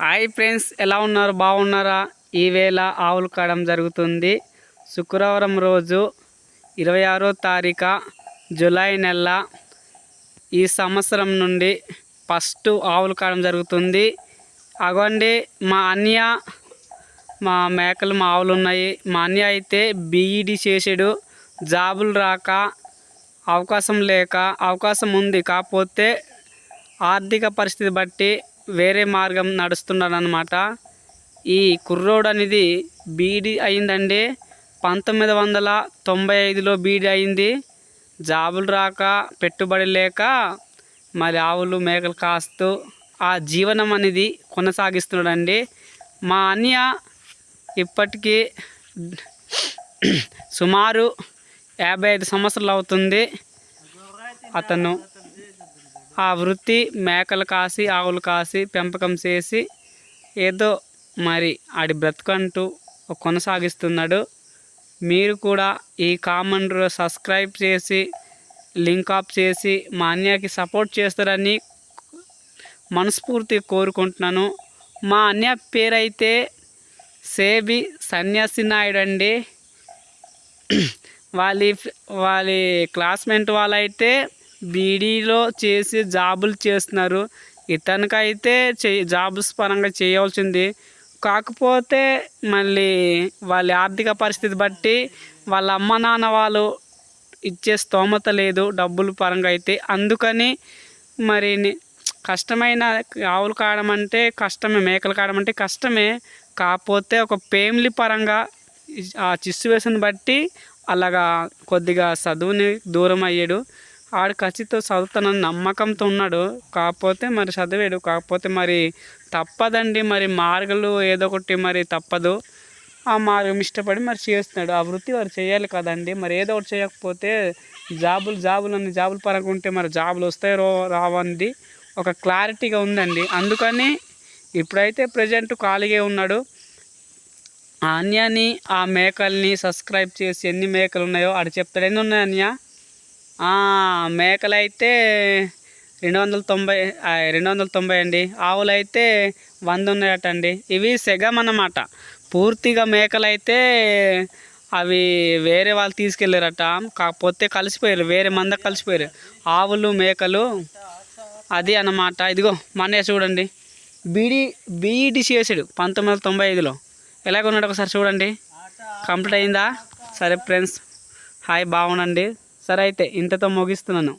Hi friends, ఎలా ఉన్నారు? బాగున్నారా? ఈవేళ ఆవులు కాయడం జరుగుతుంది. శుక్రవారం రోజు 26వ తారీఖు జూలై నెల ఈ సంవత్సరం నుండి ఫస్ట్ ఆవులు కాయడం జరుగుతుంది. అగోండి మా అన్నయ్య, మా మేకలు మా ఆవులు ఉన్నాయి. మా అన్నయ్య అయితే బీఈడి చేసాడు. జాబులు రాక అవకాశం ఉంది, కాకపోతే ఆర్థిక పరిస్థితి బట్టి వేరే మార్గం నడుస్తున్నాడు అనమాట. ఈ కుర్రోడు అనేది బీడీ అయిందండి. 1995లో బీడీ అయింది. జాబులు రాక, పెట్టుబడి లేక మరి ఆవులు మేకలు కాస్తూ ఆ జీవనం అనేది కొనసాగిస్తున్నాడండి. మా అన్నయ్య ఇప్పటికీ సుమారు 55 సంవత్సరాలు అవుతుంది. అతను ఆ వృత్తి మేకలు కాసి, ఆవులు కాసి, పెంపకం చేసి ఏదో మరి ఆడి బ్రతుకంటూ కొనసాగిస్తున్నాడు. మీరు కూడా ఈ కామెంట్లో సబ్స్క్రైబ్ చేసి, లింక్ ఆఫ్ చేసి మా అన్నయ్యకి సపోర్ట్ చేస్తారని మనస్ఫూర్తిగా కోరుకుంటున్నాను. మా అన్నయ్య పేరైతే సేబి సన్యాసి నాయుడు అండి. వాళ్ళ క్లాస్మేట్ వాళ్ళైతే బీడీలో చేసి జాబులు చేస్తున్నారు. ఇతనికైతే జాబ్స్ పరంగా చేయవలసింది, కాకపోతే మళ్ళీ వాళ్ళ ఆర్థిక పరిస్థితి బట్టి వాళ్ళ అమ్మ నాన్న వాళ్ళు ఇచ్చే స్తోమత లేదు డబ్బుల పరంగా అయితే. అందుకని మరి కష్టమైన ఆవులు కాయడం అంటే కష్టమే, మేకలు కాయడం అంటే కష్టమే. కాకపోతే ఒక ఫ్యామిలీ పరంగా ఆ సిచ్యువేషన్ బట్టి అలాగా కొద్దిగా చదువుని దూరం అయ్యాడు. ఆడు ఖచ్చితంగా చదువుతానని నమ్మకంతో ఉన్నాడు, కాకపోతే మరి చదివాడు. కాకపోతే మరి తప్పదండి, మరి మార్గాలు ఏదో ఒకటి మరి తప్పదు. ఆ మార్గం ఇష్టపడి మరి చేస్తున్నాడు. ఆ వృత్తి వారు చేయాలి కదండి. మరి ఏదో ఒకటి చేయకపోతే జాబులు పరంగా ఉంటే మరి జాబులు వస్తాయో రావండి ఒక క్లారిటీగా ఉందండి. అందుకని ఇప్పుడైతే ప్రజెంట్ ఖాళీగా ఉన్నాడు. ఆ అన్యాన్ని, ఆ మేకల్ని సబ్స్క్రైబ్ చేసి ఎన్ని మేకలు ఉన్నాయో ఆడు చెప్తాడు. ఎన్ని ఉన్నాయి అన్య? మేకలు అయితే 290 అండి. ఆవులు అయితే 100 ఉన్నాయట అండి. ఇవి సెగం అన్నమాట. పూర్తిగా మేకలు అయితే అవి వేరే వాళ్ళు తీసుకెళ్ళారట, కాకపోతే కలిసిపోయారు, వేరే మంద కలిసిపోయారు ఆవులు మేకలు. అది అన్నమాట. ఇదిగో మన చూడండి, బీఈడి చేసాడు 1995లో. ఎలాగున్నాడు ఒకసారి చూడండి. కంప్లీట్ అయిందా? సరే ఫ్రెండ్స్, హాయ్, బాగుండండి. సరే అయితే ఇంతతో ముగిస్తున్నాను.